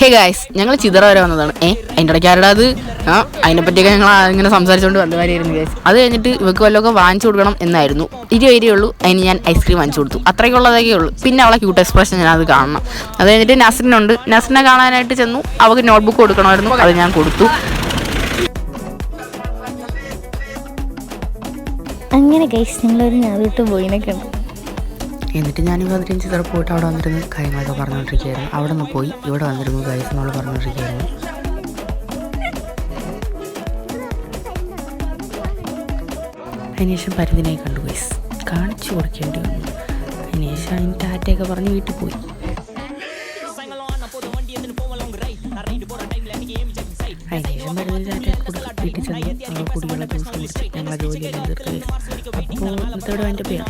Hey guys, ഞങ്ങൾ ചിതറ വരെ വന്നതാണ്. അതിൻ്റെ ഇടയ്ക്ക് ആരുടെ അത് അതിനെപ്പറ്റിയൊക്കെ ഞങ്ങൾ ഇങ്ങനെ സംസാരിച്ചുകൊണ്ട് വന്നവരായിരുന്നു ഗായ്സ്. അത് കഴിഞ്ഞിട്ട് ഇവർക്ക് വല്ലതൊക്കെ വാങ്ങിച്ചു കൊടുക്കണം എന്നായിരുന്നു. 20 ഉള്ളൂ. അതിന് ഞാൻ ഐസ്ക്രീം വാങ്ങിച്ചു കൊടുത്തു. അത്രയ്ക്കുള്ളതൊക്കെ ഉള്ളൂ. പിന്നെ അവളെ ക്യൂട്ട് എക്സ്പ്രഷൻ ഞാൻ അത് കാണണം. അത് കഴിഞ്ഞിട്ട് നസ്രിനുണ്ട്. നസ്രിനെ കാണാനായിട്ട് ചെന്നു. അവൾക്ക് നോട്ട്ബുക്ക് കൊടുക്കണമായിരുന്നു. അത് ഞാൻ കൊടുത്തു. അങ്ങനെ ഗൈസ് ഞങ്ങളൊരു ഞാറിട്ട് പോയിനൊക്കെ ഉണ്ട്. എന്നിട്ട് ഞാൻ 15 ചിതറ പോയിട്ട് അവിടെ വന്നിരുന്നു കാര്യങ്ങളൊക്കെ പറഞ്ഞുകൊണ്ടിരിക്കുകയായിരുന്നു. അവിടെ നിന്ന് പോയി ഇവിടെ വന്നിരുന്നു ഗൈസ് നമ്മൾ പറഞ്ഞുകൊണ്ടിരിക്കുകയായിരുന്നു. അതിനുശേഷം പരിധിനായി കണ്ടു ഗൈസ്. കാണിച്ചു കൊടുക്കേണ്ടി വന്നു. അതിനുശേഷം അതിന് ടാറ്റയൊക്കെ പറഞ്ഞ് വീട്ടിൽ പോയി. അതിനുശേഷം പരിധി ടാറ്റയൊക്കെ കൊടുത്ത് വീട്ടിൽ ചെന്ന് കുടികളുടെ ദിവസം ഞങ്ങളെ ജോലിയെല്ലാം തീർത്ത്. അപ്പോൾ ഇന്നത്തെ എൻ്റെ പേര്